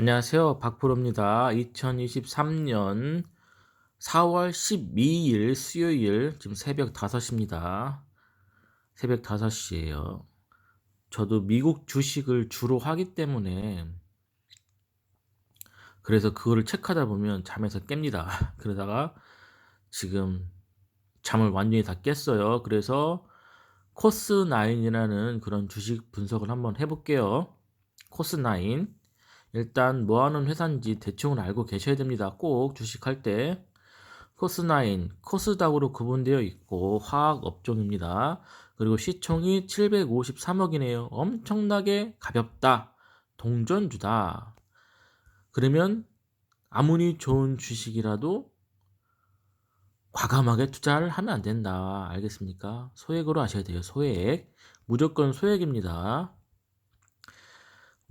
안녕하세요. 박프로입니다. 2023년 4월 12일 수요일 지금 새벽 5시입니다. 새벽 5시예요. 저도 미국 주식을 주로 하기 때문에 그래서 그거를 체크하다 보면 잠에서 깹니다. 그러다가 지금 잠을 완전히 다 깼어요. 그래서 코스9이라는 그런 주식 분석을 한번 해볼게요. 코스9 일단 뭐 하는 회사인지 대충은 알고 계셔야 됩니다. 꼭 주식할 때. 코스9, 코스닥으로 구분되어 있고 화학 업종입니다. 그리고 시총이 753억이네요. 엄청나게 가볍다. 동전주다. 그러면 아무리 좋은 주식이라도 과감하게 투자를 하면 안 된다. 알겠습니까? 소액으로 하셔야 돼요. 소액. 무조건 소액입니다.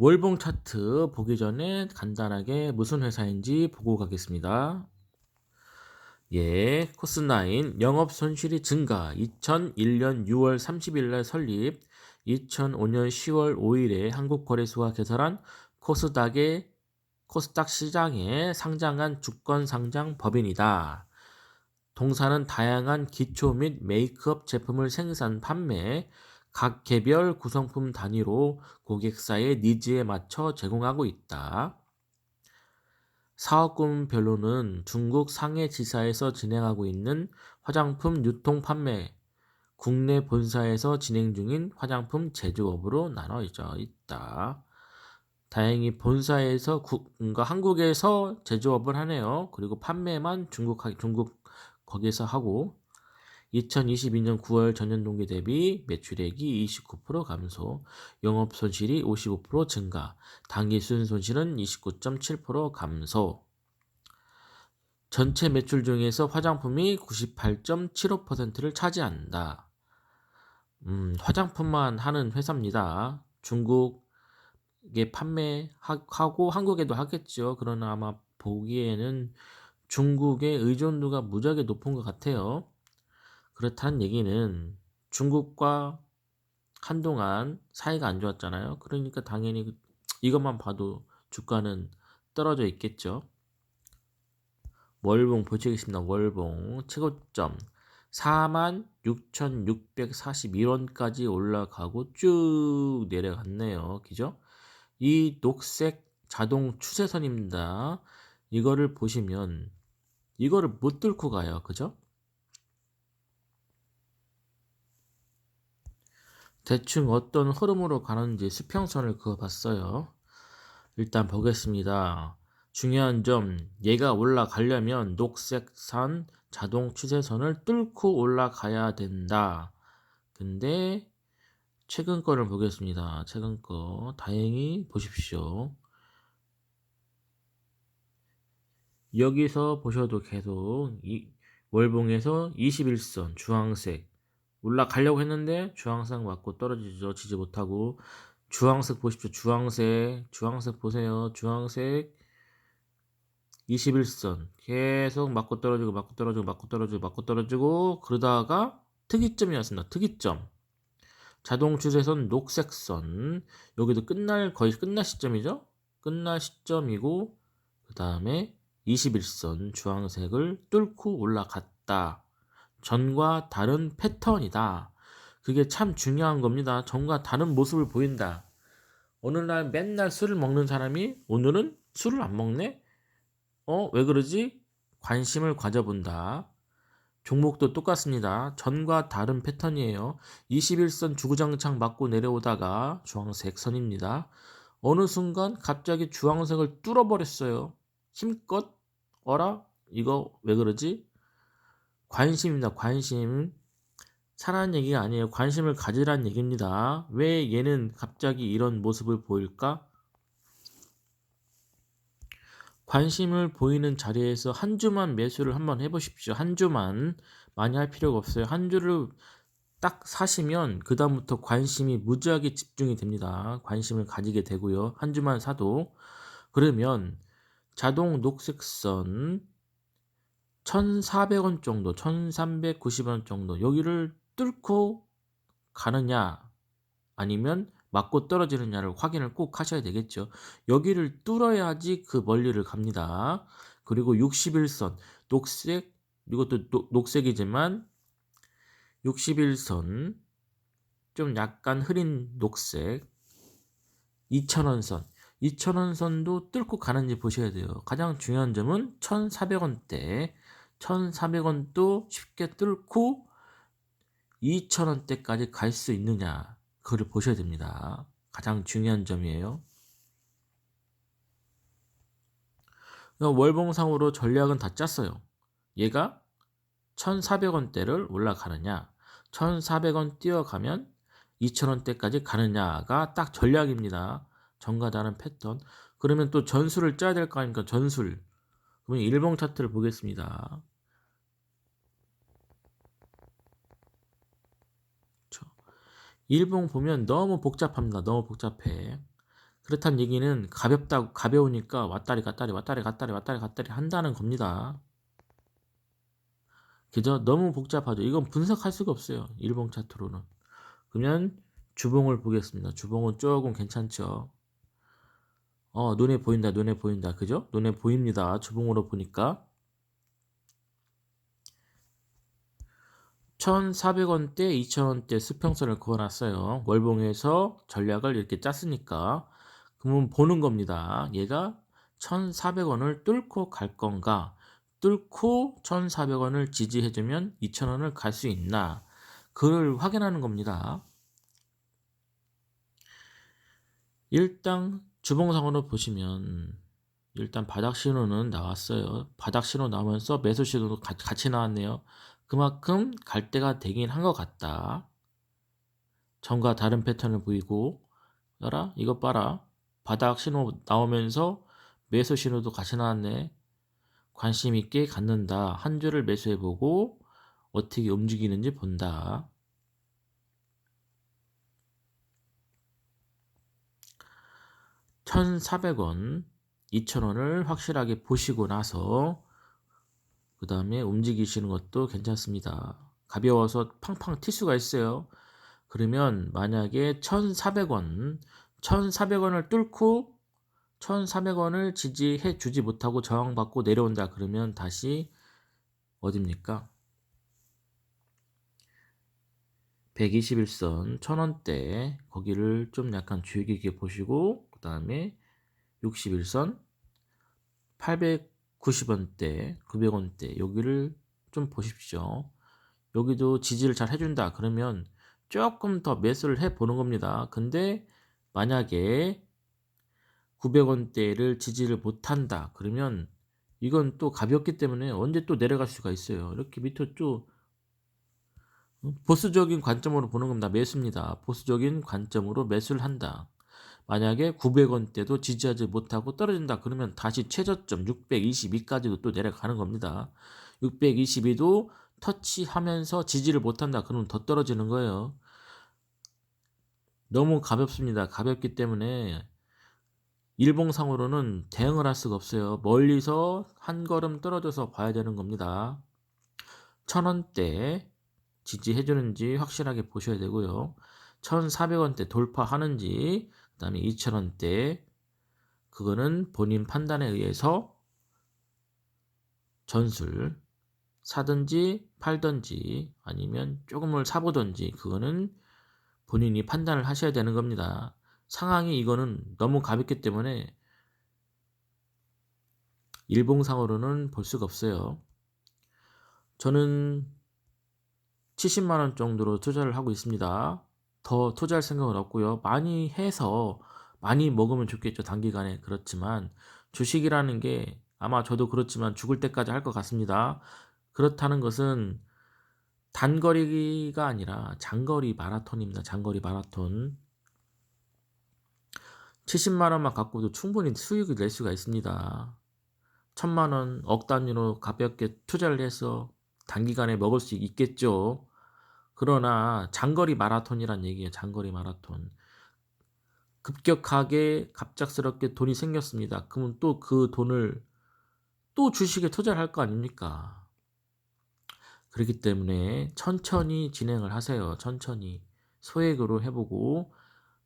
월봉 차트 보기 전에 간단하게 무슨 회사인지 보고 가겠습니다. 예, 코스9 영업 손실이 증가. 2001년 6월 30일 날 설립. 2005년 10월 5일에 한국거래소가 개설한 코스닥 시장에 상장한 주권 상장 법인이다. 동사는 다양한 기초 및 메이크업 제품을 생산, 판매, 각 개별 구성품 단위로 고객사의 니즈에 맞춰 제공하고 있다. 사업군별로는 중국 상해지사에서 진행하고 있는 화장품 유통 판매, 국내 본사에서 진행 중인 화장품 제조업으로 나눠져 있다. 다행히 본사에서 그러니까 한국에서 제조업을 하네요. 그리고 판매만 중국 거기서 하고 2022년 9월 전년 동기 대비 매출액이 29% 감소, 영업 손실이 55% 증가, 당기 순손실은 29.7% 감소. 전체 매출 중에서 화장품이 98.75%를 차지한다. 화장품만 하는 회사입니다. 중국에 판매하고 한국에도 하겠죠. 그러나 아마 보기에는 중국의 의존도가 무지하게 높은 것 같아요. 그렇다는 얘기는 중국과 한동안 사이가 안 좋았잖아요. 그러니까 당연히 이것만 봐도 주가는 떨어져 있겠죠. 월봉 보시겠습니다. 월봉 최고점 46,641원까지 올라가고 쭉 내려갔네요. 그죠? 이 녹색 자동 추세선입니다. 이거를 보시면 이거를 못 뚫고 가요. 그죠? 대충 어떤 흐름으로 가는지 수평선을 그어봤어요. 일단 보겠습니다. 중요한 점, 얘가 올라가려면 녹색선 자동 추세선을 뚫고 올라가야 된다. 근데 최근 거를 보겠습니다. 최근 거 다행히 보십시오. 여기서 보셔도 계속 이 월봉에서 21선 주황색 올라가려고 했는데 주황색 맞고 떨어지죠. 지지 못하고 주황색 보십시오. 주황색 보세요. 주황색 21선 계속 맞고 떨어지고 맞고 떨어지고 맞고 떨어지고 맞고 떨어지고 그러다가 특이점이었습니다. 특이점. 자동 추세선 녹색선 여기도 거의 끝날 시점이죠. 끝날 시점이고 그 다음에 21선 주황색을 뚫고 올라갔다. 전과 다른 패턴이다. 그게 참 중요한 겁니다. 전과 다른 모습을 보인다. 어느 날 맨날 술을 먹는 사람이 오늘은 술을 안 먹네? 왜 그러지? 관심을 가져본다. 종목도 똑같습니다. 전과 다른 패턴이에요. 21선 주구장창 맞고 내려오다가 주황색 선입니다. 어느 순간 갑자기 주황색을 뚫어버렸어요. 힘껏 어라? 이거 왜 그러지? 관심입니다. 관심. 사라는 얘기가 아니에요. 관심을 가지라는 얘기입니다. 왜 얘는 갑자기 이런 모습을 보일까? 관심을 보이는 자리에서 한 주만 매수를 한번 해보십시오. 한 주만. 많이 할 필요가 없어요. 한 주를 딱 사시면 그 다음부터 관심이 무지하게 집중이 됩니다. 관심을 가지게 되고요. 한 주만 사도. 그러면 자동 녹색선 1,400원 정도, 1,390원 정도 여기를 뚫고 가느냐 아니면 맞고 떨어지느냐를 확인을 꼭 하셔야 되겠죠. 여기를 뚫어야지 그 멀리를 갑니다. 그리고 61선 녹색, 이것도 녹색이지만 61선 좀 약간 흐린 녹색 2,000원 선. 2,000원 선도 뚫고 가는지 보셔야 돼요. 가장 중요한 점은 1,400원대. 1,400원도 쉽게 뚫고 2,000원대까지 갈 수 있느냐. 그걸 보셔야 됩니다. 가장 중요한 점이에요. 월봉상으로 전략은 다 짰어요. 얘가 1,400원대를 올라가느냐, 1,400원 뛰어가면 2,000원대까지 가느냐가 딱 전략입니다. 전과 다른 패턴. 그러면 또 전술을 짜야 될 거 아닙니까? 전술. 그러면 일봉 차트를 보겠습니다. 일봉 보면 너무 복잡합니다. 너무 복잡해. 그렇다는 얘기는 가벼우니까 왔다리 갔다리 왔다리 갔다리 왔다리 갔다리 한다는 겁니다. 그죠? 너무 복잡하죠. 이건 분석할 수가 없어요. 일봉 차트로는. 그러면 주봉을 보겠습니다. 주봉은 조금 괜찮죠. 눈에 보인다, 눈에 보인다. 그죠? 눈에 보입니다. 주봉으로 보니까. 1,400원대, 2,000원대 수평선을 그어놨어요. 월봉에서 전략을 이렇게 짰으니까. 그러면 보는 겁니다. 얘가 1,400원을 뚫고 갈 건가? 뚫고 1,400원을 지지해주면 2,000원을 갈 수 있나? 그걸 확인하는 겁니다. 일단 주봉상으로 보시면 일단 바닥 신호는 나왔어요. 바닥 신호 나오면서 매수 신호도 같이 나왔네요. 그만큼 갈 때가 되긴 한 것 같다. 전과 다른 패턴을 보이고, 봐라, 이것 봐라. 바닥 신호 나오면서 매수 신호도 같이 나왔네. 관심 있게 갖는다. 한 줄을 매수해보고 어떻게 움직이는지 본다. 1,400원, 2,000원을 확실하게 보시고 나서 그 다음에 움직이시는 것도 괜찮습니다. 가벼워서 팡팡 튈 수가 있어요. 그러면 만약에 1,400원, 1,400원을 뚫고 1,400원을 지지해 주지 못하고 저항받고 내려온다. 그러면 다시 어딥니까? 121선 1,000원대 거기를 좀 약간 주의 깊게 보시고 그 다음에 61선 890원대 900원대 여기를 좀 보십시오. 여기도 지지를 잘 해준다. 그러면 조금 더 매수를 해보는 겁니다. 근데 만약에 900원대를 지지를 못한다. 그러면 이건 또 가볍기 때문에 언제 또 내려갈 수가 있어요. 이렇게 밑으로 쭉 보수적인 관점으로 보는 겁니다. 매수입니다. 보수적인 관점으로 매수를 한다. 만약에 900원대도 지지하지 못하고 떨어진다. 그러면 다시 최저점 622까지도 또 내려가는 겁니다. 622도 터치하면서 지지를 못한다. 그러면 더 떨어지는 거예요. 너무 가볍습니다. 가볍기 때문에 일봉상으로는 대응을 할 수가 없어요. 멀리서 한 걸음 떨어져서 봐야 되는 겁니다. 1,000원대 지지해주는지 확실하게 보셔야 되고요. 1,400원대 돌파하는지 그 다음에 2,000원대 그거는 본인 판단에 의해서 전술 사든지 팔든지 아니면 조금을 사보든지 그거는 본인이 판단을 하셔야 되는 겁니다. 상황이 이거는 너무 가볍기 때문에 일봉상으로는 볼 수가 없어요. 저는 70만원 정도로 투자를 하고 있습니다. 더 투자할 생각은 없고요. 많이 해서 많이 먹으면 좋겠죠. 단기간에. 그렇지만 주식이라는 게 아마 저도 그렇지만 죽을 때까지 할 것 같습니다. 그렇다는 것은 단거리가 아니라 장거리 마라톤입니다. 장거리 마라톤. 70만원만 갖고도 충분히 수익을 낼 수가 있습니다. 1,000만원 억 단위로 가볍게 투자를 해서 단기간에 먹을 수 있겠죠. 그러나 장거리 마라톤이란 얘기예요. 장거리 마라톤. 급격하게 갑작스럽게 돈이 생겼습니다. 그러면 또 그 돈을 또 주식에 투자를 할 거 아닙니까? 그렇기 때문에 천천히 진행을 하세요. 천천히 소액으로 해보고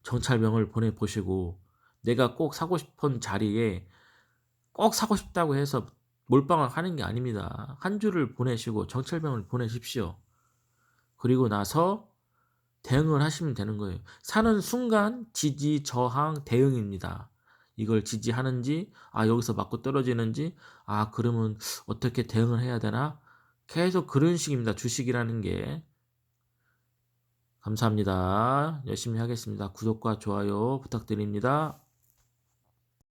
정찰병을 보내보시고 내가 꼭 사고 싶은 자리에 꼭 사고 싶다고 해서 몰빵을 하는 게 아닙니다. 한 주를 보내시고 정찰병을 보내십시오. 그리고 나서 대응을 하시면 되는 거예요. 사는 순간 지지, 저항, 대응입니다. 이걸 지지하는지, 여기서 맞고 떨어지는지, 그러면 어떻게 대응을 해야 되나? 계속 그런 식입니다. 주식이라는 게. 감사합니다. 열심히 하겠습니다. 구독과 좋아요 부탁드립니다.